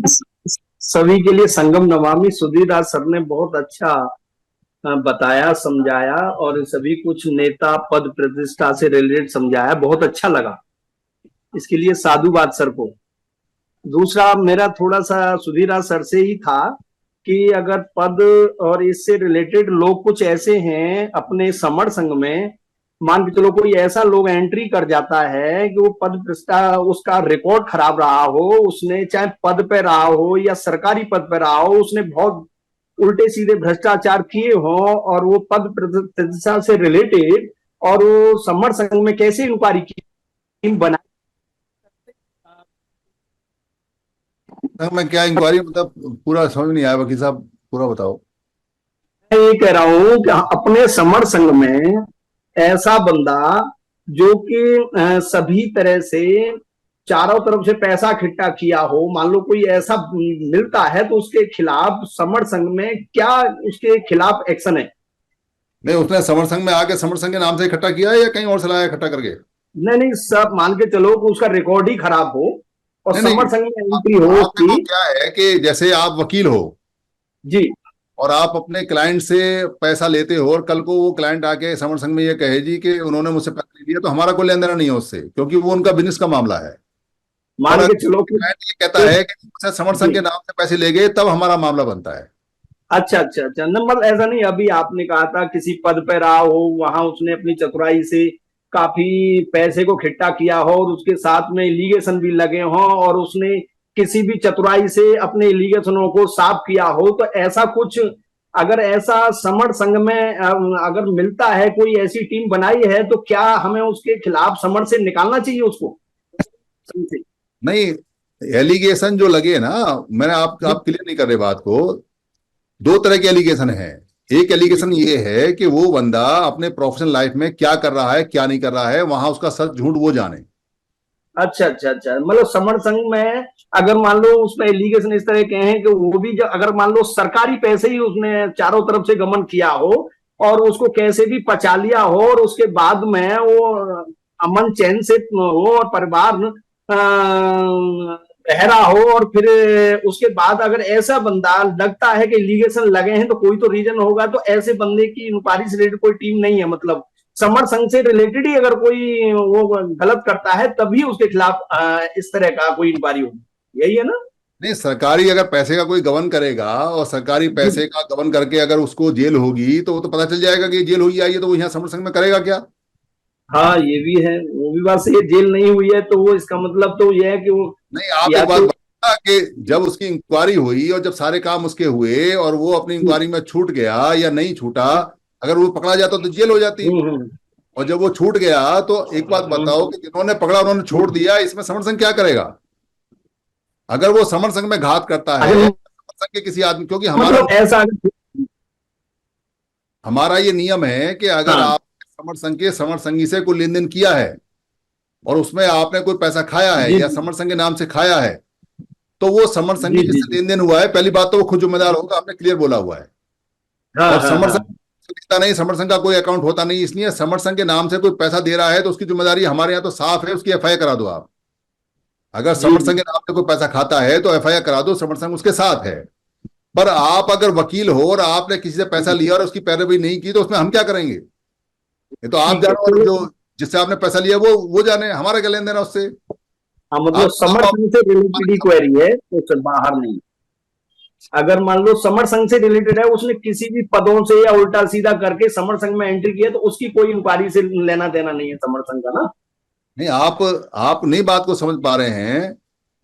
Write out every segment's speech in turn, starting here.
सभी के लिए संगम नमामि। सुधीर राज सर ने बहुत अच्छा बताया, समझाया, और सभी कुछ नेता पद प्रतिष्ठा से रिलेटेड समझाया, बहुत अच्छा लगा। इसके लिए साधुवाद सर को। दूसरा मेरा थोड़ा सा सुधीर राज सर से ही था कि अगर पद और इससे रिलेटेड लोग कुछ ऐसे हैं अपने समर संघ में, मान के चलो कोई ऐसा लोग एंट्री कर जाता है कि वो पद प्रतिष्ठा उसका रिकॉर्ड खराब रहा हो, उसने चाहे पद पे रहा हो या सरकारी पद पे रहा हो, उसने बहुत उल्टे सीधे भ्रष्टाचार किए हो और वो पद प्रतिष्ठा से रिलेटेड, और वो समर संघ में कैसे इंक्वायरी की टीम बनाई। मैं क्या इंक्वायरी, मतलब पूरा समझ नहीं आया वकील साहब, पूरा बताओ। मैं ये कह रहा हूं कि अपने समर संघ में ऐसा बंदा जो कि सभी तरह से चारों तरफ से पैसा इकट्ठा किया हो, मान लो कोई ऐसा मिलता है तो उसके खिलाफ समर संघ में क्या उसके खिलाफ एक्शन है? नहीं, उसने समर संघ में आके समर संघ के नाम से इकट्ठा किया है या कहीं और से लाया इकट्ठा करके? नहीं नहीं, सब मान के चलो कि उसका रिकॉर्ड ही खराब हो और नहीं नहीं, समर संघ में आप, एंट्री हो आप देखो उसकी। क्या है कि जैसे आप वकील हो जी। और आप अपने क्लाइंट से पैसा लेते हो और कल को वो क्लाइंट आके समर संघ में ये कहे जी कि उन्होंने मुझसे पैसा ले लिया, तो हमारा कोई लेन देना नहीं है उससे, क्योंकि वो उनका बिजनेस का मामला है। और मान अगर के चलो कि क्लाइंट ये कहता है कि मुझसे समर संघ जी। के नाम से पैसे ले गए, तब हमारा मामला बनता है। अच्छा अच्छा अच्छा, नंबर ऐसा नहीं, अभी आपने कहा था किसी पद पे रहा हो, वहां उसने अपनी चतुराई से काफी पैसे को इकट्ठा किया हो और उसके साथ में इलीगेशन भी लगे हों और उसने किसी भी चतुराई से अपने इलीगेशनों को साफ किया हो, तो ऐसा कुछ अगर ऐसा समर संघ में अगर मिलता है, कोई ऐसी टीम बनाई है, तो क्या हमें उसके खिलाफ समर से निकालना चाहिए उसको? नहीं, एलिगेशन जो लगे ना, मैंने आप क्लियर नहीं कर रहे बात को। दो तरह के एलिगेशन है। एक एलिगेशन ये है कि वो बंदा अपने प्रोफेशनल लाइफ में क्या कर रहा है क्या नहीं कर रहा है, वहां उसका सच झूठ वो जाने। अच्छा अच्छा अच्छा, मतलब समर संघ में अगर मान लो उसमें एलिगेशन इस तरह के हैं कि वो भी अगर मान लो सरकारी पैसे ही उसने चारों तरफ से गमन किया हो और उसको कैसे भी पचा लिया हो और उसके बाद में वो अमन चैन से हो और परिवार रह रहा हो, और फिर उसके बाद अगर ऐसा बंदा लगता है कि एलिगेशन लगे हैं तो कोई तो रीजन होगा, तो ऐसे बंदे की इंक्वायरी से रिलेटेड कोई टीम नहीं है, मतलब समर संघ से रिलेटेड ही अगर कोई वो गलत करता है तभी उसके खिलाफ इस तरह का कोई इंक्वायरी होगी, यही है ना? नहीं, सरकारी अगर पैसे का कोई गबन करेगा और सरकारी जी। पैसे का गबन करके अगर उसको जेल होगी, तो वो तो पता चल जाएगा कि जेल हुई आई है, तो वो यहाँ समर संघ में करेगा क्या? हाँ, ये भी है, वो भी बात सही है। जेल नहीं हुई है तो वो इसका मतलब तो ये है कि वो नहीं, आप या एक बात तो बताना कि जब उसकी इंक्वायरी हुई और जब सारे काम उसके हुए और वो अपनी इंक्वायरी में छूट गया या नहीं छूटा, अगर वो पकड़ा जाता तो जेल हो जाती। हम्म। और जब वो छूट गया तो एक बात बताओ कि जिन्होंने पकड़ा उन्होंने छोड़ दिया, इसमें समर संघ क्या करेगा? अगर वो समर संघ में घात करता है अगर समर संघ के किसी आदमी, क्योंकि हमारा मतलब ऐसा हमारा ये नियम है कि अगर हाँ। आप समर संघ के समर संघी से कोई लेन देन किया है और उसमें आपने कोई पैसा खाया है जी या समर संघ के नाम से खाया है, तो वो समर संघी जी जी जिससे जी। लेन देन हुआ है, पहली बात तो वो खुद जिम्मेदार होगा, आपने क्लियर बोला हुआ है। हाँ और हाँ समर हाँ। संघ लिखता नहीं, समर संघ का कोई अकाउंट होता नहीं, इसलिए समर संघ के नाम से कोई पैसा दे रहा है तो उसकी जिम्मेदारी हमारे यहाँ तो साफ है, उसकी एफआईआर करा दो आप। अगर जी समर जी। संघ के नाम से कोई पैसा खाता है तो एफआईआर करा दो, समर संघ उसके साथ है। पर आप अगर वकील हो और आपने किसी से पैसा लिया और उसकी पैरवी नहीं की, तो उसमें हम क्या करेंगे? ये तो आप ठीक है, जानो और चलो। जो जिससे आपने पैसा लिया वो जाने, हमारा क्या लेन देन है उससे? हाँ, मतलब आप समर बताओ संघ से रिलेटेड ही क्वेरी है तो उससे बाहर नहीं। अगर मान लो समर संघ से रिलेटेड है, उसने किसी भी पदों से या उल्टा सीधा करके समर संघ में एंट्री किया, तो उसकी कोई इंक्वायरी से लेना देना नहीं है समर संघ का ना? नहीं, आप नई बात को समझ पा रहे हैं।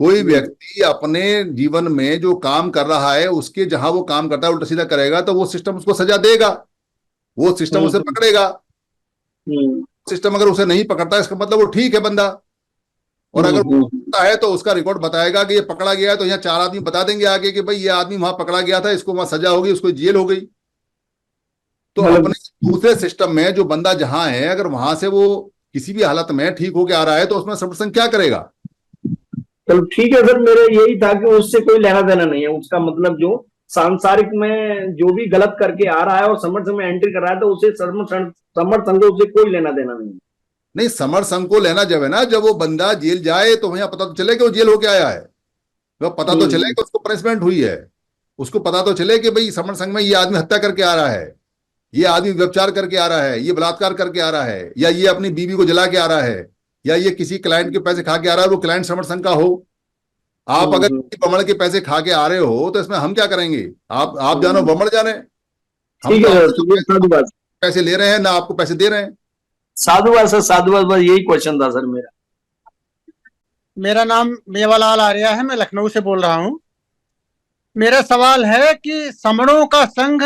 कोई जी। व्यक्ति अपने जीवन में जो काम कर रहा है उसके जहां वो काम करता है उल्टा सीधा करेगा तो वो सिस्टम उसको सजा देगा, वो सिस्टम उसे हम्म। पकड़ेगा। हम्म सिस्टम अगर उसे नहीं पकड़ता इसका मतलब वो ठीक है बंदा। और अगर वो पकड़ता है तो उसका रिकॉर्ड बताएगा कि ये पकड़ा गया है, तो यहाँ चार आदमी बता देंगे आगे कि भाई ये आदमी वहां पकड़ा गया था, इसको वहां सजा होगी, उसको जेल हो गई। तो मतलब अपने दूसरे सिस्टम में जो बंदा जहां है, अगर वहां से वो किसी भी हालत में ठीक होके आ रहा है, तो उसमें संरक्षण क्या करेगा? चलो ठीक है सर, मेरे यही था कि उससे कोई लेना देना नहीं है, उसका मतलब जो सांसारिक में जो भी गलत करके आ रहा है और समर संघ में एंट्री कर रहा है, तो उसे समर संघ से कोई लेना देना नहीं है। नहीं, समर संघ को लेना जब है ना, जब वो बंदा जेल जाए तो वहां पता तो चले कि वो जेल होके आया है। तो पता तो चले कि उसको पनिशमेंट हुई है, उसको पता तो चले कि भाई समण संघ में ये आदमी हत्या करके आ रहा है, ये आदमी व्यभिचार करके आ रहा है, ये बलात्कार करके आ रहा है, या ये अपनी बीवी को जला के आ रहा है, या ये किसी क्लाइंट के पैसे खा के आ रहा है, वो क्लाइंट समण संघ का हो। आप अगर बमड़ के पैसे खा के आ रहे हो तो इसमें हम क्या करेंगे? आप जानो, बमड़ जाने। हम तो पैसे ले रहे हैं ना, आपको पैसे दे रहे हैं। साधुवाद सर, साधुवाद, बस यही क्वेश्चन था सर मेरा। मेरा नाम मेवालाल आर्या है, मैं लखनऊ से बोल रहा हूँ। मेरा सवाल है कि समणों का संघ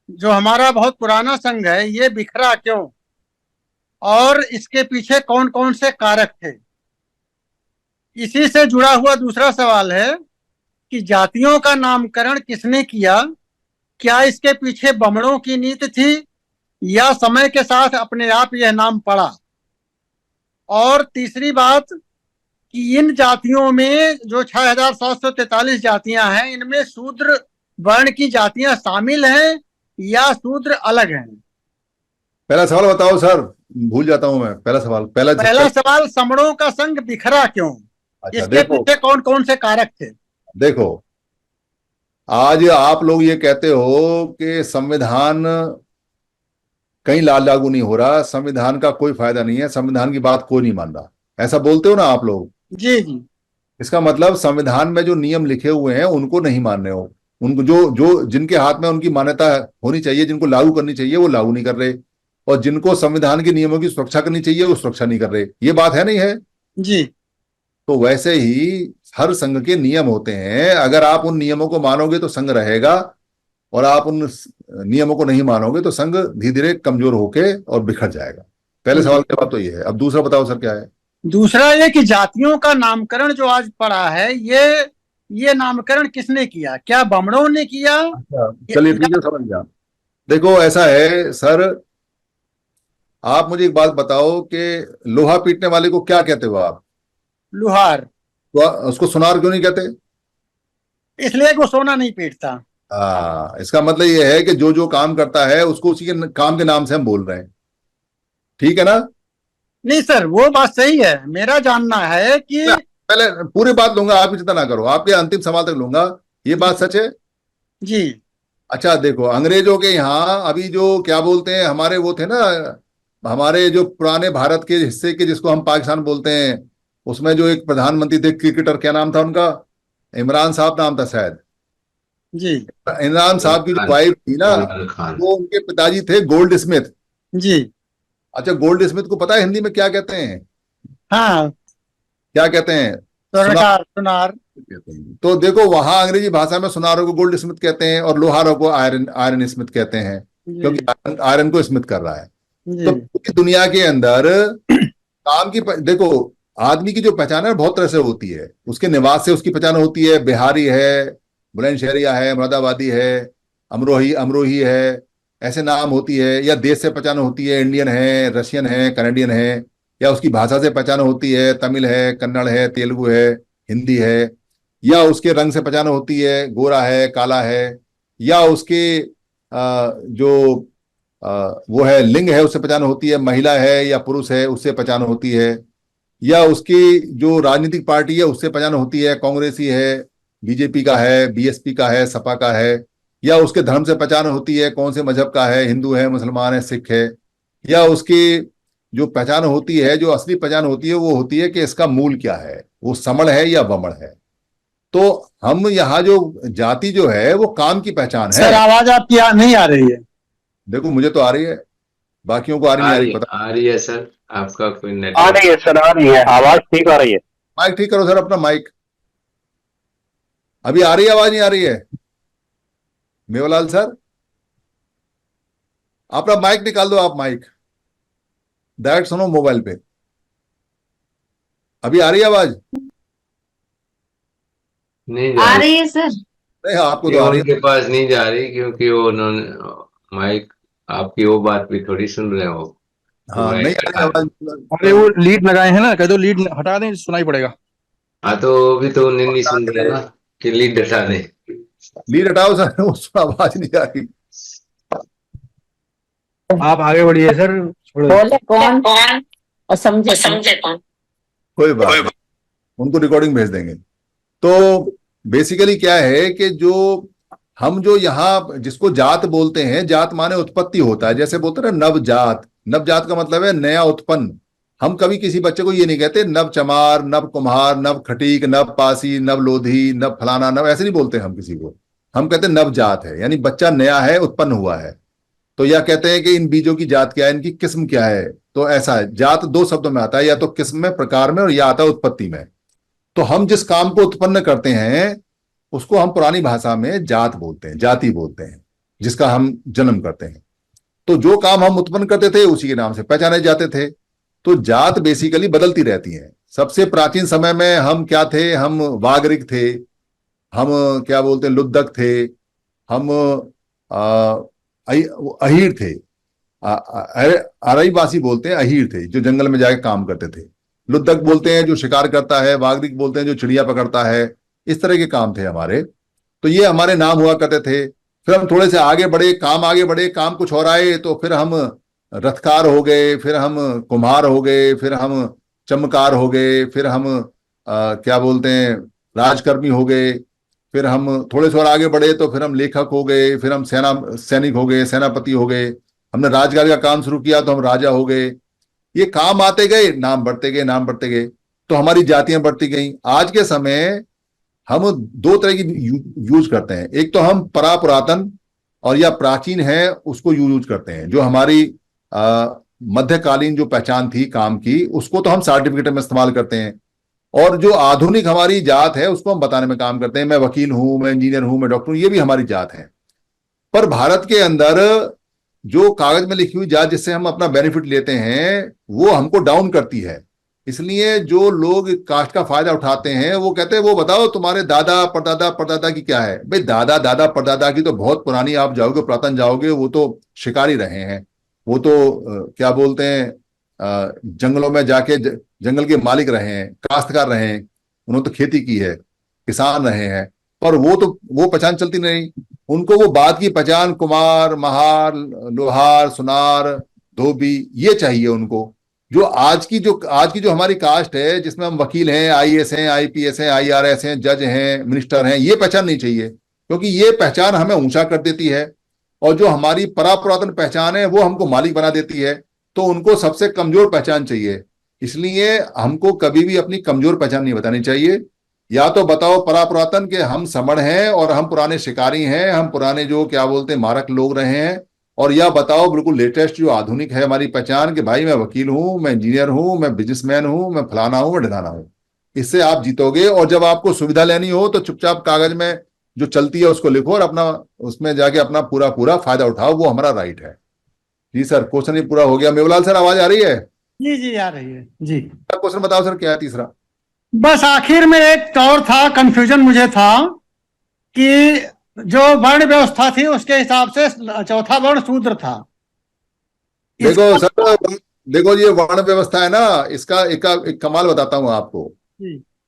जो हमारा बहुत पुराना संघ है, ये बिखरा क्यों, और इसके पीछे कौन कौन से कारक थे? इसी से जुड़ा हुआ दूसरा सवाल है कि जातियों का नामकरण किसने किया? क्या इसके पीछे बमणों की नीति थी, या समय के साथ अपने आप यह नाम पड़ा? और तीसरी बात कि इन जातियों में जो 6743 जातियां हैं, इनमें शूद्र वर्ण की जातियां शामिल हैं या शूद्र अलग हैं? पहला सवाल बताओ सर, भूल जाता हूं मैं। पहला सवाल समणों का संघ बिखरा क्यों, अच्छा, इसके पीछे कौन कौन से कारक थे? देखो, आज आप लोग ये कहते हो कि संविधान कहीं लागू नहीं हो रहा, संविधान का कोई फायदा नहीं है, संविधान की बात कोई नहीं मान रहा, ऐसा बोलते हो ना आप लोग। जी जी। इसका मतलब संविधान में जो नियम लिखे हुए हैं उनको नहीं मान रहे हो, उनको जो जो जिनके हाथ में उनकी मान्यता होनी चाहिए, जिनको लागू करनी चाहिए, वो लागू नहीं कर रहे, और जिनको संविधान के नियमों की सुरक्षा करनी चाहिए वो सुरक्षा नहीं कर रहे। ये बात है नहीं है जी। तो वैसे ही हर संघ के नियम होते हैं, अगर आप उन नियमों को मानोगे तो संघ रहेगा, और आप उन नियमों को नहीं मानोगे तो संघ धीरे धीरे कमजोर होके और बिखर जाएगा। पहले सवाल के बाद तो ये है। अब दूसरा बताओ सर, क्या है? दूसरा ये कि जातियों का नामकरण जो आज पड़ा है, ये नामकरण किसने किया? क्या बमणों ने किया? चलिए ठीक है, समझ गया। देखो ऐसा है सर, आप मुझे एक बात बताओ कि लोहा पीटने वाले को क्या कहते हो आप? लुहार। तो उसको सुनार क्यों नहीं कहते? इसलिए कि वो सोना नहीं पीटता। इसका मतलब ये है कि जो जो काम करता है उसको उसी के काम के नाम से हम बोल रहे हैं, ठीक है ना? नहीं सर, वो बात सही है, मेरा जानना है कि पहले पूरी बात लूंगा, आप चिंता ना करो, आपके अंतिम सवाल तक लूंगा। ये बात सच है जी। अच्छा देखो, अंग्रेजों के यहाँ अभी जो क्या बोलते हैं, हमारे वो थे ना, हमारे जो पुराने भारत के हिस्से के जिसको हम पाकिस्तान बोलते हैं, उसमें जो एक प्रधानमंत्री थे क्रिकेटर, क्या नाम था उनका? इमरान साहब नाम था शायद जी। इमरान साहब की जो वाइफ थी ना, वो उनके पिताजी थे गोल्ड स्मिथ जी। अच्छा, गोल्ड स्मिथ को पता है हिंदी में क्या कहते हैं? हाँ, क्या कहते हैं? सुनार। तो देखो, वहां अंग्रेजी भाषा में सुनारों को गोल्ड स्मिथ कहते हैं और लोहारों को आयरन स्मिथ कहते हैं, क्योंकि आयरन को स्मिथ कर रहा है। तो पूरी दुनिया के अंदर काम की देखो, आदमी की जो पहचान है बहुत तरह से होती है, उसके निवास से उसकी पहचान होती है। बिहारी है, बुलंदशहरिया है, मुरादाबादी है, अमरोही है, ऐसे नाम होती है। या देश से पहचान होती है, इंडियन है, रशियन है, कनाडियन है। या उसकी भाषा से पहचान होती है, तमिल है, कन्नड़ है, तेलुगु है, हिंदी है। या उसके रंग से पहचान होती है, गोरा है, काला है। या उसके जो वो है लिंग है, उससे पहचान होती है, महिला है या पुरुष है, उससे पहचान होती है। या उसकी जो राजनीतिक पार्टी है उससे पहचान होती है, कांग्रेसी है, बीजेपी का है, बीएसपी का है, सपा का है। या उसके धर्म से पहचान होती है, कौन से मजहब का है, हिंदू है, मुसलमान है, सिख है। या उसकी जो पहचान होती है, जो असली पहचान होती है, वो होती है कि इसका मूल क्या है, वो समण है या बमण है। तो हम यहाँ जो जाति जो है वो काम की पहचान है। सर आवाज आपकी नहीं आ रही है। देखो मुझे तो आ रही है, बाकियों को आ रही नहीं आ रही पता। आ रही है सर, आपका कोई नेट आ रही है सर, आ रही है, आवाज ठीक आ रही है। माइक ठीक करो सर अपना माइक। अभी आ रही है, आवाज नहीं आ रही है? मेवालाल सर अपना माइक निकाल दो, आप माइक डायरेक्ट सुनो मोबाइल पे। अभी आ रही है आवाज? नहीं आ रही है सर। नहीं आपको तो आ रही है। उनके पास नहीं जा रही, क्योंकि वो उन्होंने माइक आपकी वो बात भी थोड़ी सुन रहे हो। हाँ नहीं आ रही आवाज। अरे वो लीड लगाए हैं ना, कह दो लीड हटा दें, सुनाई पड़ेगा। हाँ तो अभी तो उन्हें नहीं सुन रहे ना कि लीड हटा दे। लीड हटाओ सर, उसमें आवाज नहीं आ रही। आप आगे बढ़िए सर। बोले कौन और समझे कौन। कोई बात नहीं, उनको रिकॉर्डिंग भेज देंगे। तो बेसिकली क्या है कि जो हम जो यहाँ जिसको जात बोलते हैं, जात माने उत्पत्ति होता है, जैसे बोलते हैं ना नवजात, नवजात का मतलब है नया उत्पन्न। हम कभी किसी बच्चे को ये नहीं कहते नव चमार, नव कुम्हार, नव खटीक, नव पासी, नव लोधी, नव फलाना, नव, ऐसे नहीं बोलते हम किसी को। हम कहते हैं नवजात है, यानी बच्चा नया है, उत्पन्न हुआ है। तो या कहते हैं कि इन बीजों की जात क्या है, इनकी किस्म क्या है। तो ऐसा है, जात दो शब्दों में आता है, या तो किस्म में, प्रकार में, और या आता है उत्पत्ति में। तो हम जिस काम को उत्पन्न करते हैं उसको हम पुरानी भाषा में जात बोलते हैं, जाति बोलते हैं, जिसका हम जन्म करते हैं। तो जो काम हम उत्पन्न करते थे उसी के नाम से पहचाने जाते थे। तो जात बेसिकली बदलती रहती है। सबसे प्राचीन समय में हम क्या थे, हम वागरिक थे, हम क्या बोलते हैं लुद्दक थे, हम अहीर थे, अरईवासी बोलते हैं, अहीर थे जो जंगल में जाके काम करते थे। लुद्दक बोलते हैं जो शिकार करता है, वागरिक बोलते हैं जो चिड़िया पकड़ता है। इस तरह के काम थे हमारे। तो ये हमारे नाम हुआ करते थे। फिर हम थोड़े से आगे बढ़े, काम कुछ और आए, तो फिर हम रथकार हो गए, फिर हम कुम्हार हो गए, फिर हम चमकार हो गए, फिर हम क्या बोलते हैं राजकर्मी हो गए। फिर हम थोड़े से और आगे बढ़े तो फिर हम लेखक हो गए, फिर हम सैनिक हो गए, सेनापति हो गए। हमने राजगार का काम शुरू किया तो हम राजा हो गए। ये काम आते गए, नाम बढ़ते गए, नाम बढ़ते गए, तो हमारी जातियां बढ़ती गई। आज के समय हम दो तरह की यूज करते हैं। एक तो हम परा पुरातन और या प्राचीन है उसको यूज करते हैं, जो हमारी मध्यकालीन जो पहचान थी काम की, उसको तो हम सर्टिफिकेट में इस्तेमाल करते हैं। और जो आधुनिक हमारी जात है उसको हम बताने में काम करते हैं। मैं वकील हूं, मैं इंजीनियर हूं, मैं डॉक्टर हूं, ये भी हमारी जात है। पर भारत के अंदर जो कागज में लिखी हुई जात जिससे हम अपना बेनिफिट लेते हैं वो हमको डाउन करती है। इसलिए जो लोग कास्ट का फायदा उठाते हैं वो कहते हैं वो बताओ तुम्हारे दादा परदादा परदादा की क्या है। भाई दादा दादा परदादा की तो बहुत पुरानी, आप जाओगे पुरातन जाओगे, वो तो शिकारी रहे हैं, वो तो क्या बोलते हैं जंगलों में जाके जंगल के मालिक रहे हैं, काश्तकार रहे हैं, उन्होंने तो खेती की है, किसान रहे हैं। पर वो पहचान चलती नहीं उनको। वो बात की पहचान कुमार, महार, लोहार, सुनार, धोबी, ये चाहिए उनको। जो आज की जो हमारी कास्ट है जिसमें हम वकील हैं, आईएएस हैं, आईपीएस हैं, आईआरएस हैं, जज हैं, मिनिस्टर हैं, ये पहचान नहीं चाहिए, क्योंकि ये पहचान हमें ऊंचा कर देती है। और जो हमारी परापुरातन पहचान है वो हमको मालिक बना देती है। तो उनको सबसे कमजोर पहचान चाहिए। इसलिए हमको कभी भी अपनी कमजोर पहचान नहीं बतानी चाहिए। या तो बताओ परापुरातन के हम समण हैं और हम पुराने शिकारी हैं, हम पुराने जो क्या बोलते हैं मारक लोग रहे हैं, और या बताओ बिल्कुल लेटेस्ट जो आधुनिक है हमारी पहचान कि भाई मैं वकील हूं, मैं इंजीनियर हूं, मैं बिजनेसमैन हूं, मैं फलाना हूं, मैं ढिलाना हूं। इससे आप जीतोगे। और जब आपको सुविधा लेनी हो तो चुपचाप कागज में जो चलती है उसको लिखो और अपना उसमें जाके अपना पूरा पूरा फायदा उठाओ, वो हमारा राइट है। जी सर, क्वेश्चन ही पूरा हो गया। मेवलाल सर आवाज आ रही है? जी आ रही है जी। क्वेश्चन बताओ सर, क्या है तीसरा? बस आखिर में एक और था, कंफ्यूजन मुझे था कि जो वर्ण व्यवस्था थी उसके हिसाब से चौथा वर्ण शूद्र था। देखो सर, देखो ये वर्ण व्यवस्था है ना, इसका एक कमाल बताता हूं आपको।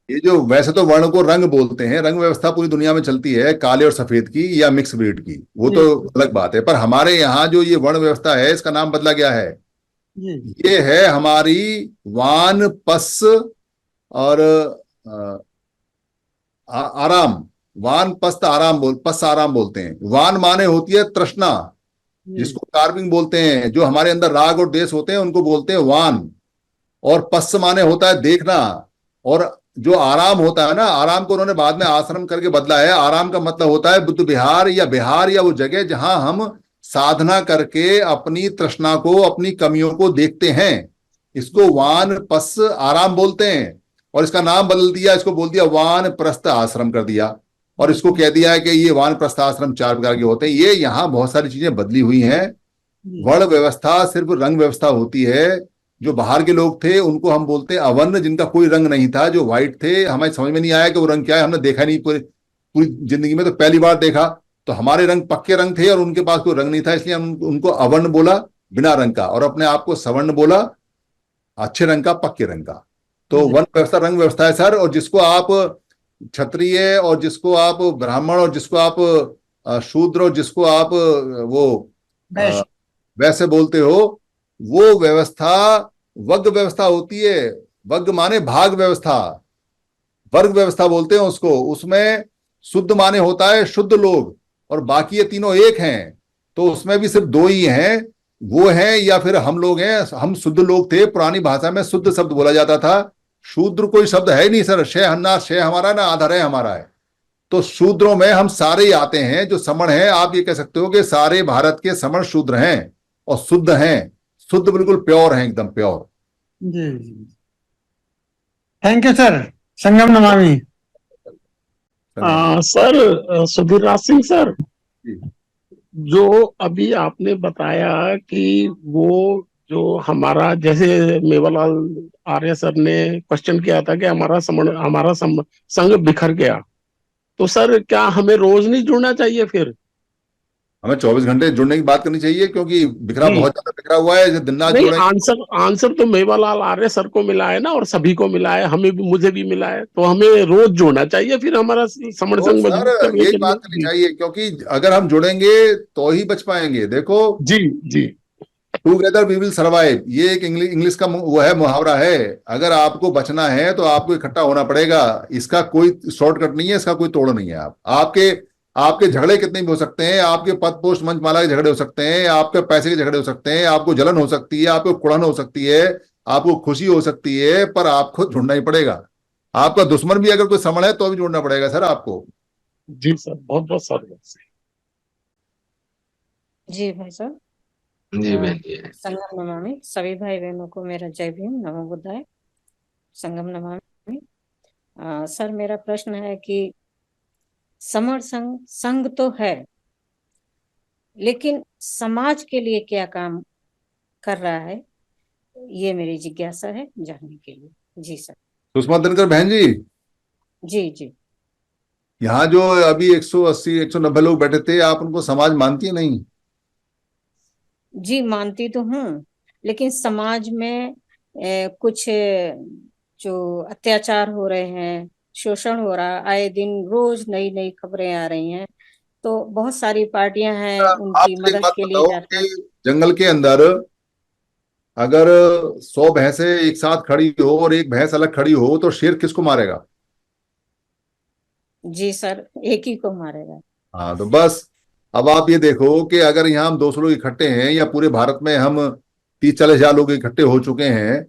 ये जो वैसे तो वर्ण को रंग बोलते हैं, रंग व्यवस्था पूरी दुनिया में चलती है काले और सफेद की या मिक्स ब्रीड की, वो तो अलग बात है। पर हमारे यहाँ जो ये वर्ण व्यवस्था है इसका नाम बदला गया है। ये है हमारी वान, पस और आराम। वान, पस्त, आराम पस आराम बोलते हैं। वान माने होती है तृष्णा, जिसको कार्विंग बोलते हैं। जो हमारे अंदर राग और द्वेष होते हैं उनको बोलते हैं वान। और पस माने होता है देखना। और जो आराम होता है ना, आराम को उन्होंने बाद में आश्रम करके बदला है। आराम का मतलब होता है बुद्ध विहार या बिहार, या वो जगह जहां हम साधना करके अपनी तृष्णा को, अपनी कमियों को देखते हैं। इसको वान पस आराम बोलते हैं। और इसका नाम बदल दिया, इसको बोल दिया वान प्रस्थ आश्रम कर दिया। और इसको कह दिया है कि ये वान प्रस्थ आश्रम 4 प्रकार के होते हैं। ये यहाँ बहुत सारी चीजें बदली हुई हैं। वर्ण व्यवस्था सिर्फ रंग व्यवस्था होती है। जो बाहर के लोग थे उनको हम बोलते हैं अवर्ण, जिनका कोई रंग नहीं था, जो व्हाइट थे। हमें समझ में नहीं आया कि वो रंग क्या है, हमने देखा नहीं पूरी जिंदगी में, तो पहली बार देखा। तो हमारे रंग पक्के रंग थे और उनके पास कोई रंग नहीं था, इसलिए हम उनको अवर्ण बोला, बिना रंग का, और अपने आप को सवर्ण बोला, अच्छे रंग का, पक्के रंग का। तो वर्ण व्यवस्था रंग व्यवस्था है सर। और जिसको आप क्षत्रिय, और जिसको आप ब्राह्मण, और जिसको आप शूद्र, और जिसको आप वो वैसे बोलते हो, वो व्यवस्था वर्ग व्यवस्था होती है। वर्ग माने भाग व्यवस्था, वर्ग व्यवस्था बोलते हैं उसको। उसमें शुद्ध माने होता है शुद्ध लोग, और बाकी ये तीनों एक हैं, तो उसमें भी सिर्फ दो ही हैं, वो हैं या फिर हम लोग हैं। हम शुद्ध लोग थे, पुरानी भाषा में शुद्ध शब्द बोला जाता था, शूद्र कोई शब्द है नहीं सर। शय हन्ना, शय हमारा ना आधार है हमारा है, तो शूद्रों में हम सारे ही आते हैं। जो समण है, आप ये कह सकते हो कि सारे भारत के समण शूद्र हैं और शुद्ध हैं, शुद्ध बिल्कुल प्योर हैं, एकदम प्योर। जी जी, thank you sir. Sangam Namami. Sir Sudhir Raj Singh sir, जी। जो अभी आपने बताया कि वो जो हमारा, जैसे मेवालाल आर्य सर ने क्वेश्चन किया था कि हमारा संघ बिखर गया, तो सर क्या हमें रोज नहीं जुड़ना चाहिए फिर? हमें 24 घंटे जुड़ने की बात करनी चाहिए, क्योंकि बिखरा बहुत ज्यादा बिखरा हुआ है। दिन रात नहीं, जुड़े। आंसर तो मेवालाल आर्य सर को मिला है ना, और सभी को मिला है, हमें भी, मुझे भी मिला है, तो हमें रोज जुड़ना चाहिए फिर हमारा समण तो संघ सर मजबूत करने यही के बात करनी लिए। चाहिए, क्योंकि अगर हम जुड़ेंगे तो ही बच पाएंगे। देखो, जी जी, टुगेदर वी विल सर्वाइव, ये एक इंग्लिश का वो है, मुहावरा है। अगर आपको बचना है तो आपको इकट्ठा होना पड़ेगा, इसका कोई शॉर्टकट नहीं है, इसका कोई तोड़ नहीं है। आपके आपके झगड़े कितने भी हो सकते हैं, आपके पद पोस्ट मंचमाला के झगड़े हो सकते हैं, आपके पैसे के झगड़े हो सकते हैं, आपको जलन हो सकती है, आपको कुड़न हो सकती है, आपको खुशी हो सकती है, पर आपको जुड़ना ही पड़ेगा। आपका दुश्मन भी अगर कोई समण है तो भी जुड़ना पड़ेगा सर आपको। जी सर, बहुत बहुत साधुवाद। जी भाई साहब। जी बहन जी। संगम नमामि। सभी भाई बहनों को मेरा जय भीम, नमो बुद्धाय। संगम नमामि। सर, मेरा प्रश्न है कि समर संघ तो है, लेकिन समाज के लिए क्या काम कर रहा है, ये मेरी जिज्ञासा है जानने के लिए। जी सर। सुषमा दिनकर बहन जी, जी जी। यहाँ जो अभी 180 190 लोग बैठे थे, आप उनको समाज मानती है नहीं? जी मानती तो हूँ, लेकिन समाज में कुछ जो अत्याचार हो रहे हैं, शोषण हो रहा, आए दिन रोज नई नई खबरें आ रही हैं, तो बहुत सारी पार्टियां हैं आप उनकी एक मदद बात के लिए बताओ जाते हैं। कि जंगल के अंदर अगर 100 भैंसें एक साथ खड़ी हो और एक भैंस अलग खड़ी हो, तो शेर किसको मारेगा? जी सर, एक ही को मारेगा। हाँ, तो बस अब आप ये देखो कि अगर यहाँ हम 200 लोग इकट्ठे हैं, या पूरे भारत में हम 30-40 हजार लोग इकट्ठे हो चुके हैं,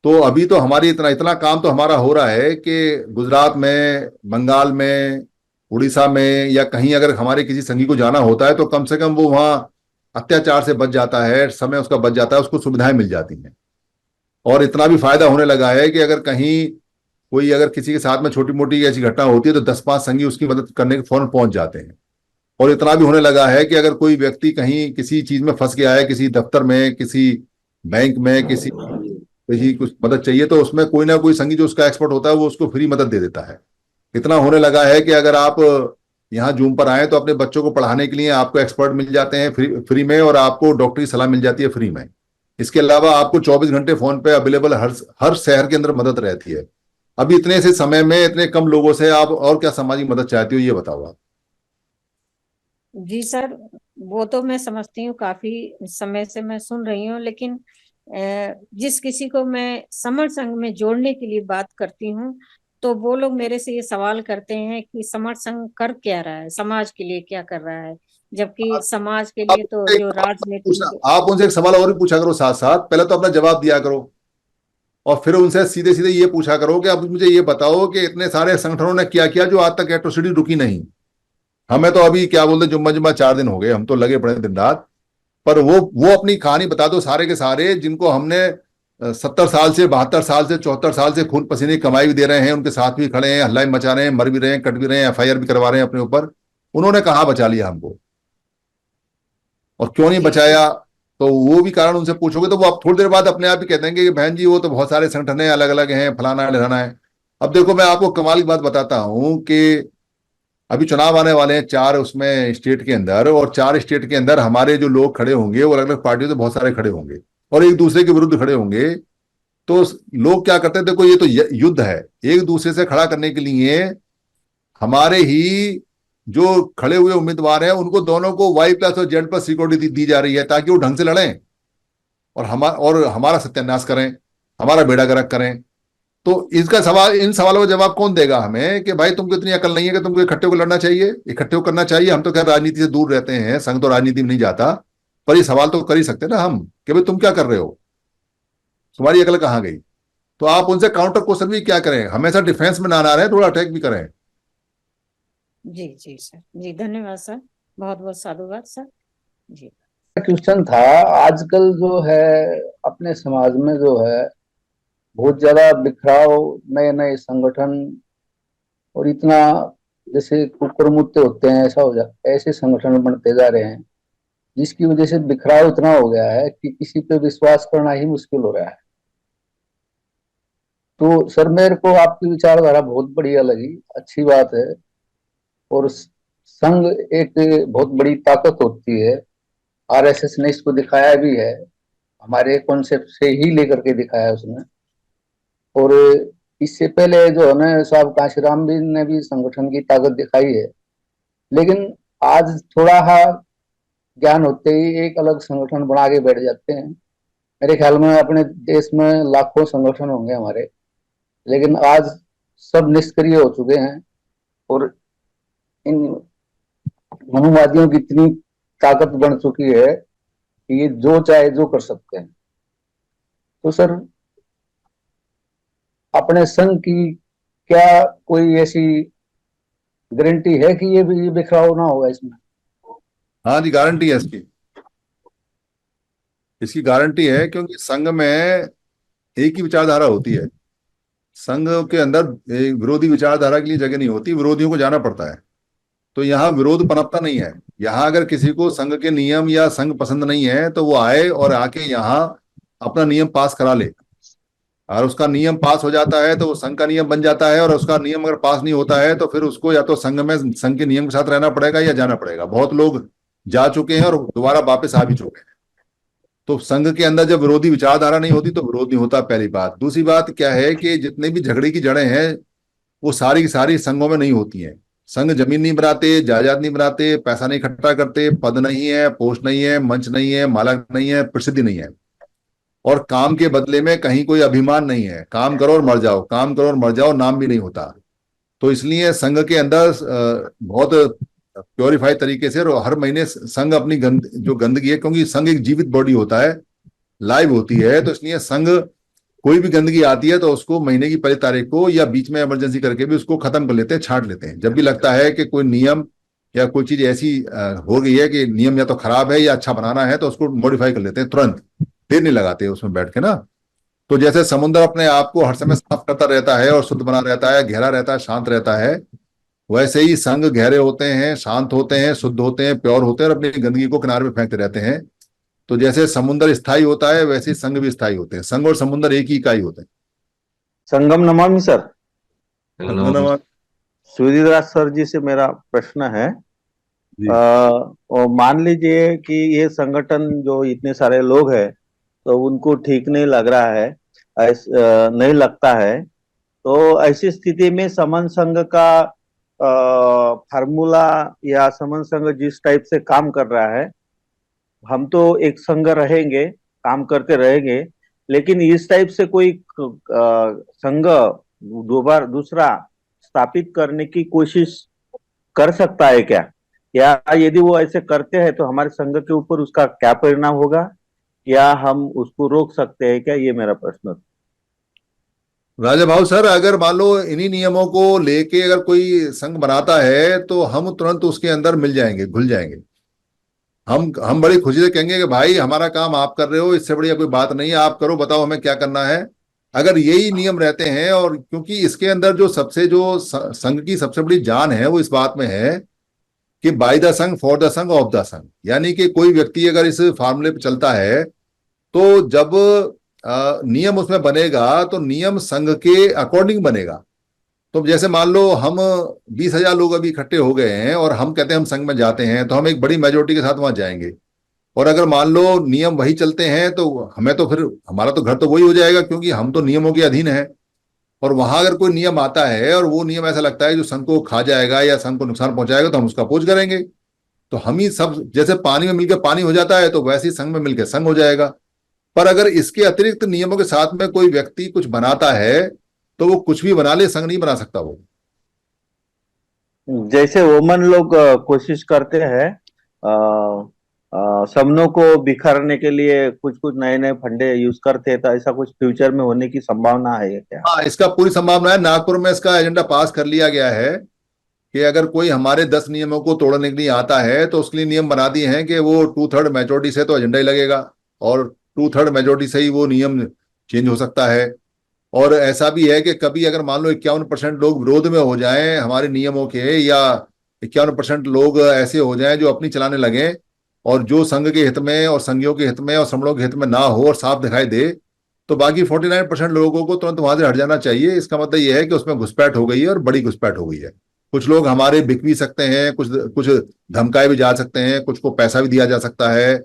तो अभी तो हमारी इतना इतना काम तो हमारा हो रहा है कि गुजरात में, बंगाल में, उड़ीसा में, या कहीं अगर हमारे किसी संगी को जाना होता है तो कम से कम वो वहाँ अत्याचार से बच जाता है, समय उसका बच जाता है, उसको सुविधाएं मिल जाती हैं। और इतना भी फायदा होने लगा है कि अगर कहीं कोई अगर किसी के साथ में छोटी मोटी ऐसी घटना होती है तो 10-5 संगी उसकी मदद करने के फौरन पहुंच जाते हैं। और इतना भी होने लगा है कि अगर कोई व्यक्ति कहीं किसी चीज में फंस गया है, किसी दफ्तर में, किसी बैंक में, किसी कुछ मदद चाहिए, तो उसमें कोई ना कोई संगी जो उसका एक्सपर्ट होता है वो उसको फ्री मदद दे देता है। इतना होने लगा है कि अगर आप यहाँ जूम पर आए तो अपने बच्चों को पढ़ाने के लिए आपको एक्सपर्ट मिल जाते हैं फ्री में, और आपको डॉक्टरी सलाह मिल जाती है फ्री में। इसके अलावा आपको 24 घंटे फोन पे अवेलेबल हर शहर के अंदर मदद रहती है। अभी इतने से समय में इतने कम लोगों से आप और क्या सामाजिक मदद चाहती हो, ये बताओ आप। जी सर, वो तो मैं समझती हूँ, काफी समय से मैं सुन रही हूँ, लेकिन जिस किसी को मैं समर संघ में जोड़ने के लिए बात करती हूँ, तो वो लोग मेरे से ये सवाल करते हैं कि समर संघ कर क्या रहा है, समाज के लिए क्या कर रहा है, जबकि समाज के लिए तो जो राजनीति। आप उनसे एक सवाल और भी पूछा करो साथ साथ, पहले तो अपना जवाब दिया करो, और फिर उनसे सीधे सीधे ये पूछा करो कि अब मुझे ये बताओ कि इतने सारे संगठनों ने क्या किया जो आज तक एट्रोसिटी रुकी नहीं। हमें तो अभी क्या बोलते, जुम्मा जुम्मा 4 दिन हो गए, हम तो लगे पड़े दिन रात। पर वो अपनी कहानी बता दो सारे के सारे, जिनको हमने 70 साल से, 72 साल से, 74 साल से खून पसीने की कमाई भी दे रहे हैं, उनके साथ भी खड़े हैं, हल्ला भी मचा रहे हैं, मर भी रहे हैं, कट भी रहे हैं, FIR भी करवा रहे हैं अपने ऊपर। उन्होंने कहाँ बचा लिया हमको, और क्यों नहीं बचाया? तो वो भी कारण उनसे पूछोगे तो वो आप थोड़ी देर बाद अपने आप ही कहते हैं कि बहन जी वो तो बहुत सारे संगठन है, अलग अलग हैं, फलाना ढलाना है। अब देखो, मैं आपको कमाल की बात बताता हूं कि अभी चुनाव आने वाले हैं 4 उसमें स्टेट के अंदर, और 4 स्टेट के अंदर हमारे जो लोग खड़े होंगे वो अलग अलग पार्टियों से बहुत सारे खड़े होंगे और एक दूसरे के विरुद्ध खड़े होंगे। तो लोग क्या करते हैं, देखो ये तो युद्ध है, एक दूसरे से खड़ा करने के लिए हमारे ही जो खड़े हुए उम्मीदवार हैं उनको दोनों को Y+ और Z+ सिक्योरिटी दी जा रही है, ताकि वो ढंग से लड़ें और हमारा सत्यानाश करें, हमारा बेड़ा गर्क करें। तो इसका सवाल, इन सवालों का जवाब कौन देगा हमें कि भाई तुमको इतनी अकल नहीं है कि तुमको इकट्ठे को लड़ना चाहिए, इकट्ठे को करना चाहिए। हम तो खैर राजनीति से दूर रहते हैं, संघ तो राजनीति में नहीं जाता, पर ये सवाल तो कर ही सकते ना हम कि भाई तुम क्या कर रहे हो, तुम्हारी अकल कहाँ गई। तो आप उनसे काउंटर क्वेश्चन भी क्या करें, हमेशा डिफेंस में ना रहे, थोड़ा अटैक भी करें। जी जी सर, जी धन्यवाद सर, बहुत बहुत साधुवाद सर। जी क्वेश्चन था, आजकल जो है अपने समाज में जो है बहुत ज्यादा बिखराव, नए नए संगठन, और इतना जैसे कुकुर मुत्ते होते हैं ऐसा हो जा, ऐसे संगठन बनते जा रहे हैं, जिसकी वजह से बिखराव इतना हो गया है कि किसी पे विश्वास करना ही मुश्किल हो रहा है। तो सर मेरे को आपकी विचारधारा बहुत बढ़िया लगी, अच्छी बात है। और संघ एक बहुत बड़ी ताकत होती है, आरएसएस ने इसको दिखाया भी है, हमारे कॉन्सेप्ट से ही लेकर के दिखाया उसने। और इससे पहले जो है ना साहब कांशीराम भी ने भी संगठन की ताकत दिखाई है, लेकिन आज थोड़ा ज्ञान होते ही एक अलग संगठन बना के बैठ जाते हैं। मेरे ख्याल में अपने देश में लाखों संगठन होंगे हमारे, लेकिन आज सब निष्क्रिय हो चुके हैं। और इन मनुवादियों की इतनी ताकत बढ़ चुकी है कि ये जो चाहे जो कर सकते हैं। तो सर अपने संघ की क्या कोई ऐसी गारंटी है कि ये बिखराव ना होगा इसमें? हाँ जी, गारंटी है इसकी, इसकी गारंटी है, क्योंकि संघ में एक ही विचारधारा होती है। संघ के अंदर एक विरोधी विचारधारा के लिए जगह नहीं होती, विरोधियों को जाना पड़ता है। तो यहाँ विरोध पनपता नहीं है। यहाँ अगर किसी को संघ के नियम या संघ पसंद नहीं है तो वो आए और आके यहाँ अपना नियम पास करा ले, और उसका नियम पास हो जाता है तो वो संघ का नियम बन जाता है। और उसका नियम अगर पास नहीं होता है तो फिर उसको या तो संघ में संघ के नियम के साथ रहना पड़ेगा या जाना पड़ेगा। बहुत लोग जा चुके हैं और दोबारा वापस आ भी चुके हैं। तो संघ के अंदर जब विरोधी विचारधारा नहीं होती तो विरोध नहीं होता, पहली बात। दूसरी बात क्या है कि जितने भी झगड़े की जड़ें हैं वो सारी की सारी संघों में नहीं होती हैं। संघ जमीन नहीं बनाते, जायदाद नहीं बनाते, पैसा नहीं इकट्ठा करते, पद नहीं है, पोस्ट नहीं है, मंच नहीं है, माला नहीं है, प्रसिद्धि नहीं है, और काम के बदले में कहीं कोई अभिमान नहीं है। काम करो और मर जाओ, काम करो और मर जाओ, नाम भी नहीं होता। तो इसलिए संघ के अंदर बहुत प्योरीफाइड तरीके से और हर महीने संघ अपनी जो गंदगी है, क्योंकि संघ एक जीवित बॉडी होता है, लाइव होती है, तो इसलिए संघ कोई भी गंदगी आती है तो उसको महीने की पहली तारीख को या बीच में इमरजेंसी करके भी उसको खत्म कर लेते हैं, छांट लेते हैं। जब भी लगता है कि कोई नियम या कोई चीज ऐसी हो गई है कि नियम या तो खराब है या अच्छा बनाना है तो उसको मॉडिफाई कर लेते हैं तुरंत, देर नहीं लगाते उसमें बैठ के ना। तो जैसे समुद्र अपने आप को हर समय साफ करता रहता है और शुद्ध बना रहता है, गहरा रहता है, शांत रहता है, वैसे ही संघ गहरे होते हैं, शांत होते हैं, शुद्ध होते हैं, प्योर होते हैं और अपनी गंदगी को किनारे पे फेंकते रहते हैं। तो जैसे समुद्र स्थायी होता है वैसे ही संघ भी स्थायी होते हैं। संघ और समुद्र एक ही इकाई होते हैं। संगम नमामि सर। धन्यवाद। सूर्यदास सर जी से मेरा प्रश्न है, और मान लीजिए कि ये संगठन जो इतने सारे लोग हैं तो उनको ठीक नहीं लग रहा है, नहीं लगता है, तो ऐसी स्थिति में समन संघ का फार्मूला या समन संघ जिस टाइप से काम कर रहा है, हम तो एक संघ रहेंगे, काम करते रहेंगे, लेकिन इस टाइप से कोई संघ दूसरा स्थापित करने की कोशिश कर सकता है क्या? या यदि वो ऐसे करते हैं तो हमारे संघ के ऊपर उसका क्या परिणाम होगा, या हम उसको रोक सकते हैं क्या? ये मेरा प्रश्न। राजा भाव सर, अगर मान लो इन्हीं नियमों को लेके अगर कोई संघ बनाता है तो हम तुरंत उसके अंदर मिल जाएंगे, घुल जाएंगे। हम बड़ी खुशी से कहेंगे कि भाई हमारा काम आप कर रहे हो, इससे बढ़िया कोई बात नहीं है, आप करो, बताओ हमें क्या करना है। अगर यही नियम रहते हैं, और क्योंकि इसके अंदर जो संघ की सबसे बड़ी जान है वो इस बात में है कि बाय द संघ, फॉर द संघ, ऑफ द संघ। यानी कि कोई व्यक्ति अगर इस फार्मूले पर चलता है तो जब नियम उसमें बनेगा तो नियम संघ के अकॉर्डिंग बनेगा। तो जैसे मान लो हम 20,000 लोग अभी इकट्ठे हो गए हैं और हम कहते हैं हम संघ में जाते हैं, तो हम एक बड़ी मेजोरिटी के साथ वहां जाएंगे। और अगर मान लो नियम वही चलते हैं तो हमें तो फिर हमारा तो घर तो वही हो जाएगा, क्योंकि हम तो नियमों के अधीन है। और वहां अगर कोई नियम आता है और वो नियम ऐसा लगता है जो संघ को खा जाएगा या संघ को नुकसान पहुंचाएगा तो हम उसका अपोज करेंगे। तो हम ही सब, जैसे पानी में मिलकर पानी हो जाता है तो वैसे ही संघ में मिलकर संघ हो जाएगा। पर अगर इसके अतिरिक्त नियमों के साथ में कोई व्यक्ति कुछ बनाता है तो वो कुछ भी बना ले, संघ नहीं बना सकता वो। जैसे वुमन लोग कोशिश करते हैं सपनों को बिखरने के लिए कुछ कुछ नए नए फंडे यूज करते हैं, तो ऐसा कुछ फ्यूचर में होने की संभावना है क्या? हाँ, इसका पूरी संभावना है। नागपुर में इसका एजेंडा पास कर लिया गया है कि अगर कोई हमारे 10 नियमों को तोड़ने के लिए आता है तो उसके लिए नियम बना दिए हैं कि वो 2/3 मेजोरिटी से तो एजेंडा ही लगेगा, और 2/3 मेजोरिटी से ही वो नियम चेंज हो सकता है। और ऐसा भी है कि कभी अगर मान लो 51% लोग विरोध में हो जाएं हमारे नियमों के, या 51% लोग ऐसे हो जाएं जो अपनी चलाने लगें, और जो संघ के हित में और संघियों के हित में और श्रमणों के हित में ना हो और साफ दिखाई दे, तो बाकी 49% लोगों को तुरंत वहां से हट जाना चाहिए। इसका मतलब यह है कि उसमें घुसपैठ हो गई है और बड़ी घुसपैठ हो गई है। कुछ लोग हमारे बिक भी सकते हैं, कुछ कुछ धमकाए भी जा सकते हैं, कुछ को पैसा भी दिया जा सकता है,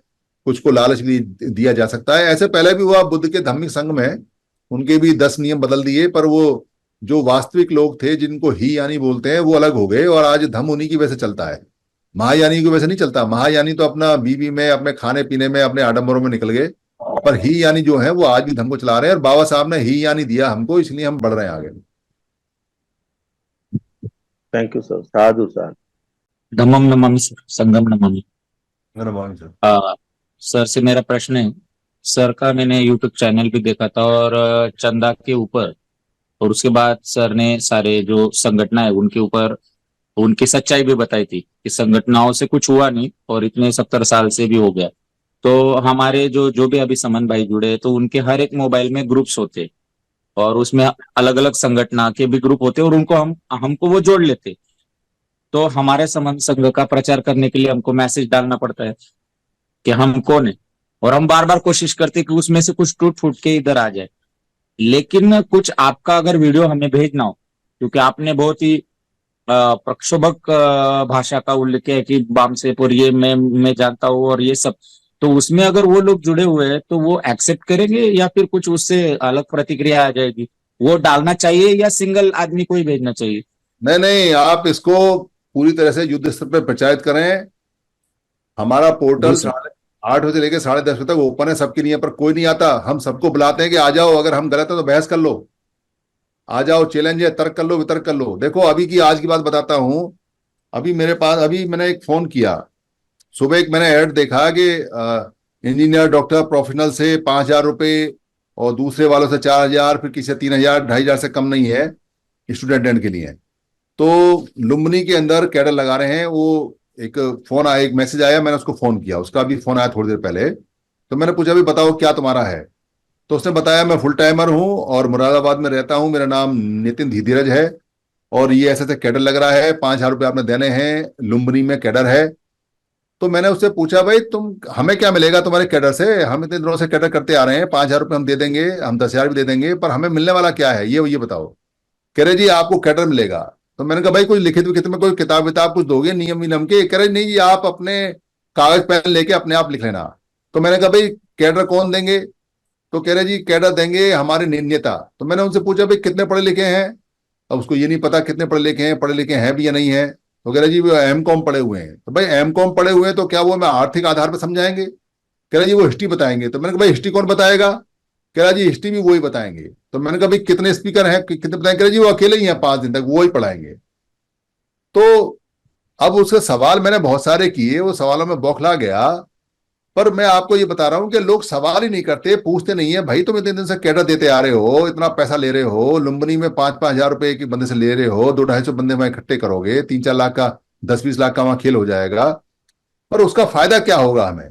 कुछ को लालच भी दिया जा सकता है। ऐसे पहले भी हुआ बुद्ध के धार्मिक संघ में, उनके भी 10 नियम बदल दिए, पर वो जो वास्तविक लोग थे जिनको ही यानी बोलते हैं वो अलग हो गए, और आज धम उन्हीं की वजह से चलता है, महायानी की वजह से नहीं चलता। महायानी तो अपना बीवी में, अपने खाने पीने में, अपने आडंबरों में निकल गए, पर ही यानी जो है वो आज भी धम को चला रहे हैं, और बाबा साहब ने ही यानी दिया हमको, इसलिए हम बढ़ रहे हैं आगे। Thank you sir, Sadhu sir. Dhammam Namami sir, Sangam Namami. Sir sir से मेरा प्रश्न है, सर का मैंने यूट्यूब चैनल भी देखा था, और चंदा के ऊपर, और उसके बाद सर ने सारे जो संगठन है उनके ऊपर उनकी सच्चाई भी बताई थी कि संगठनों से कुछ हुआ नहीं, और इतने 70 साल से भी हो गया। तो हमारे जो भी अभी समन भाई जुड़े, तो उनके हर एक मोबाइल में ग्रुप्स होते, और उसमें अलग अलग संगठन के भी ग्रुप होते, और उनको हमको वो जोड़ लेते। तो हमारे समन संघ का प्रचार करने के लिए हमको मैसेज डालना पड़ता है कि हम कौन है, और हम बार बार कोशिश करते कि उसमें से कुछ टूट फूट के इधर आ जाए। लेकिन कुछ आपका अगर वीडियो हमें भेजना हो, क्योंकि आपने बहुत ही प्रक्षोभक भाषा का उल्लेख किया कि बामसेपुर ये मैं जानता हूँ और ये सब, तो उसमें अगर वो लोग जुड़े हुए हैं तो वो एक्सेप्ट करेंगे, या फिर कुछ उससे अलग प्रतिक्रिया आ जाएगी? वो डालना चाहिए या सिंगल आदमी को ही भेजना चाहिए? नहीं, आप इसको पूरी तरह से युद्ध स्तर पर प्रचारित करें। हमारा पोर्टल 8 बजे लेकर 10:30 बजे तक ओपन है सबके लिए, पर कोई नहीं आता। हम सबको बुलाते हैं कि आ जाओ, अगर हम गलत है तो बहस कर लो, आ जाओ, चैलेंज है, तर्क कर लो, वितर्क कर लो। देखो अभी आज की बात बताता हूं। अभी मेरे पास, अभी मैंने एक फोन किया, सुबह एक मैंने ऐड देखा कि इंजीनियर डॉक्टर प्रोफेशनल से 5,000 रुपये, और दूसरे वालों से 4,000, फिर किसी 3,000, 2,500 से कम नहीं है स्टूडेंट के लिए। तो लुम्बिनी के अंदर कैडर लगा रहे हैं। वो एक फोन आया, एक मैसेज आया, मैंने उसको फोन किया, उसका भी फोन आया थोड़ी देर पहले। तो मैंने पूछा भी बताओ क्या तुम्हारा है, तो उसने बताया मैं फुल टाइमर हूं और मुरादाबाद में रहता हूं, मेरा नाम नितिन धीधीरज है, और ये ऐसे कैडर लग रहा है, 5,000 रुपये आपने देने हैं, लुम्बिनी में कैडर है। तो मैंने उससे पूछा भाई तुम, हमें क्या मिलेगा तुम्हारे कैडर से? हम इतने दिनों से कैडर करते आ रहे हैं, 5,000 रुपये हम दे देंगे, हम 10,000 भी दे देंगे, पर हमें मिलने वाला क्या है ये बताओ। कह रहे जी आपको कैडर मिलेगा। तो मैंने कहा भाई कोई लिखित विखित में कोई किताब विताब कुछ दोगे नियम वियम के? कह रहे नहीं जी आप अपने कागज पेन लेके अपने आप लिख लेना। तो मैंने कहा भाई कैडर कौन देंगे? तो कह रहे जी कैडर देंगे हमारे नेता। तो मैंने उनसे पूछा भाई कितने पढ़े लिखे हैं? अब उसको ये नहीं पता कितने पढ़े लिखे हैं भी या नहीं है। तो कह रहे जी वो M.Com पढ़े हुए हैं। तो भाई M.Com पढ़े हुए हैं तो क्या वो हमें आर्थिक आधार पर समझाएंगे? कह रहे जी वो हिस्ट्री बताएंगे। तो मैंने कहा भाई हिस्ट्री कौन बताएगा? कह रहा जी हिस्ट्री भी वही बताएंगे। तो मैंने कहा भाई कितने स्पीकर हैं, कितने बताएंगे? कह रहे जी वो अकेले ही हैं 5 दिन तक, वो ही पढ़ाएंगे। तो अब उसके सवाल मैंने बहुत सारे किए, वो सवालों में बौखला गया। पर मैं आपको ये बता रहा हूं कि लोग सवाल ही नहीं करते, पूछते नहीं है। भाई तुम इतने दिन से कैडर देते आ रहे हो, इतना पैसा ले रहे हो, लुम्बिनी में 5-5 हजार रुपए की बंदे से ले रहे हो, 200-250 बंदे वहां इकट्ठे करोगे, 3-4 लाख का, 10-20 लाख का वहां खेल हो जाएगा, पर उसका फायदा क्या होगा हमें?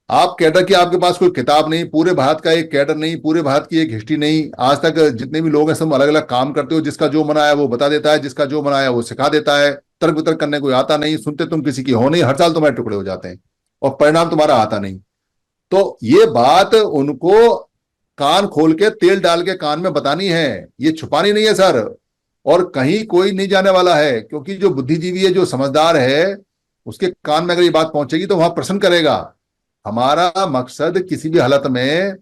आप कैडर की, आपके पास कोई किताब नहीं, पूरे भारत का एक कैडर नहीं, पूरे भारत की एक हिस्ट्री नहीं। आज तक जितने भी लोग हैं सब अलग अलग काम करते हो, जिसका जो मना है वो बता देता है, जिसका जो मना है वो सिखा देता है, तर्क वितर्क करने कोई आता नहीं, सुनते तुम किसी की हो नहीं, हर साल तुम्हारे टुकड़े हो जाते हैं और परिणाम तुम्हारा आता नहीं। तो ये बात उनको कान खोल के तेल डाल के कान में बतानी है, ये छुपानी नहीं है सर। और कहीं कोई नहीं जाने वाला है, क्योंकि जो बुद्धिजीवी है, जो समझदार है, उसके कान में अगर ये बात पहुंचेगी तो वहां प्रश्न करेगा। हमारा मकसद किसी भी हालत में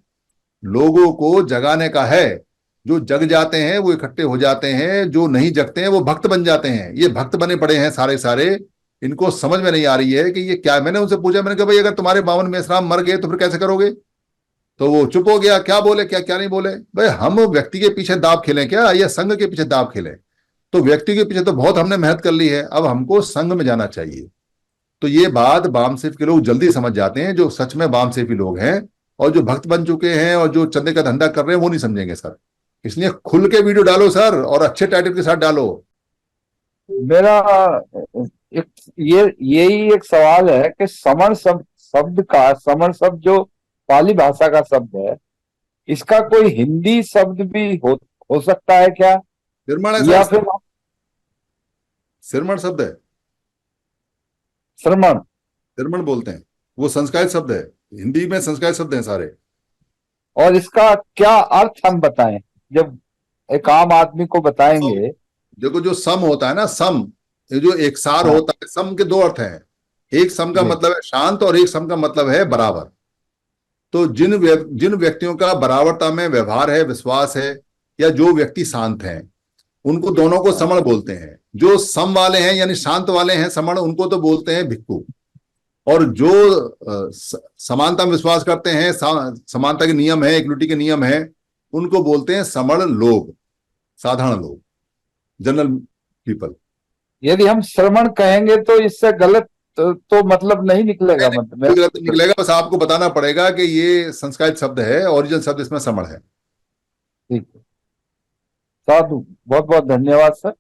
लोगों को जगाने का है। जो जग जाते हैं वो इकट्ठे हो जाते हैं, जो नहीं जगते हैं वो भक्त बन जाते हैं। ये भक्त बने पड़े हैं सारे, इनको समझ में नहीं आ रही है कि ये क्या है। मैंने उनसे पूछा, मैंने कहा भाई अगर तुम्हारे 52 मेसराम मर गए तो फिर कैसे करोगे? तो वो चुप हो गया, क्या बोले क्या क्या नहीं बोले। भाई हम व्यक्ति के पीछे दाव खेलें क्या, या संघ के पीछे दाव खेलें? तो व्यक्ति के पीछे तो बहुत हमने मेहनत कर ली है, अब हमको संघ में जाना चाहिए। तो ये बात वामसेफ के लोग जल्दी समझ जाते हैं, जो सच में वामसेफी लोग हैं, और जो भक्त बन चुके हैं और जो चंदे का धंधा कर रहे हैं वो नहीं समझेंगे सर। इसलिए खुल के वीडियो डालो सर, और अच्छे टाइटल के साथ डालो। मेरा एक यही एक सवाल है कि समण समण शब्द जो पाली भाषा का शब्द है, इसका कोई हिंदी शब्द भी हो सकता है क्या? सिरमण है या सर, फिर सिरमण शब्द है, श्रमण सिरमण बोलते हैं, वो संस्कृत शब्द है, हिंदी में संस्कृत शब्द हैं सारे। और इसका क्या अर्थ हम बताएं, जब एक आम आदमी को बताएंगे? देखो जो सम होता है ना, सम, ये जो एक सार हाँ। होता है, सम के दो अर्थ हैं। एक सम का जी। मतलब है शांत, और एक सम का मतलब है बराबर। तो जिन व्यक्तियों का बराबरता में व्यवहार है, विश्वास है, या जो व्यक्ति शांत हैं, उनको दोनों को समण बोलते हैं। जो सम वाले हैं यानी शांत वाले हैं, समण, उनको तो बोलते हैं भिक्खु। और जो समानता में विश्वास करते हैं, समानता के नियम है, इक्विटी के नियम है, उनको बोलते हैं समण लोग, साधारण लोग, जनरल पीपल। यदि हम श्रवण कहेंगे तो इससे गलत तो मतलब नहीं निकलेगा? मतलब कोई गलत नहीं निकलेगा, बस आपको बताना पड़ेगा कि ये संस्कृत शब्द है, ओरिजिनल शब्द इसमें समण है। ठीक है, साधु, बहुत बहुत धन्यवाद सर।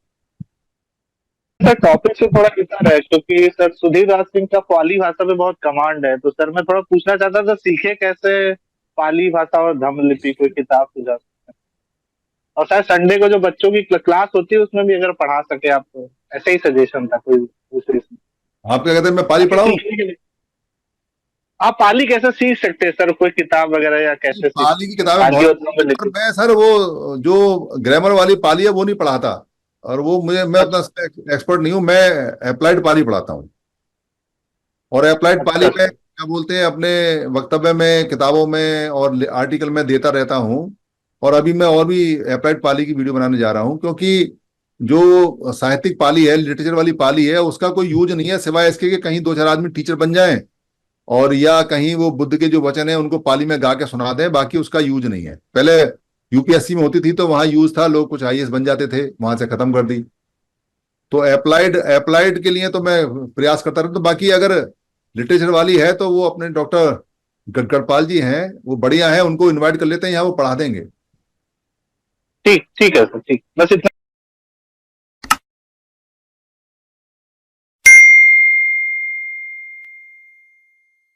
सर टॉपिक से थोड़ा इधर है, क्योंकि सर सुधीर राज सिंह का पाली भाषा पे बहुत कमांड है, तो सर मैं थोड़ा पूछना चाहता था, सीखे कैसे पाली भाषा और धम्म लिपि, कोई किताब सुझा सकते हैं? और शायद संडे को जो बच्चों की क्लास होती है उसमें भी अगर पढ़ा सके आप, तो ऐसे ही सजेशन था कोई दूसरी। आप क्या कहते हैं, मैं पाली पढ़ाऊं? आप पाली कैसे सीख सकते हैं सर, कोई किताब वगैरह, या कैसे पाली की किताबें बहुत, मैं सर वो जो ग्रामर वाली पाली है वो नहीं पढ़ाता, और वो मैं उतना एक्सपर्ट नहीं हूं। मैं अप्लाइड पाली पढ़ाता हूं, और अप्लाइड पाली में क्या बोलते हैं, अपने वक्तव्य में, किताबों में और आर्टिकल में देता रहता हूं। और अभी मैं और भी अप्लाइड पाली की वीडियो बनाने जा रहा हूं, क्योंकि जो साहित्यिक पाली है, लिटरेचर वाली पाली है, उसका कोई यूज नहीं है सिवाय इसके कि कहीं दो चार आदमी टीचर बन जाएं, और या कहीं वो बुद्ध के जो वचन है उनको पाली में गा के सुना दें, बाकी उसका यूज नहीं है। पहले यूपीएससी में होती थी तो वहां यूज था, लोग कुछ आईएएस बन जाते थे, वहां से खत्म कर दी। तो अप्लाइड के लिए तो मैं प्रयास करता रहता हूं। बाकी अगर लिटरेचर वाली है तो वो अपने डॉक्टर गढ़पाल जी हैं, वो बढ़िया है, उनको इन्वाइट कर लेते हैं, यहाँ वो पढ़ा देंगे। ठीक है सर, ठीक, बस इतना।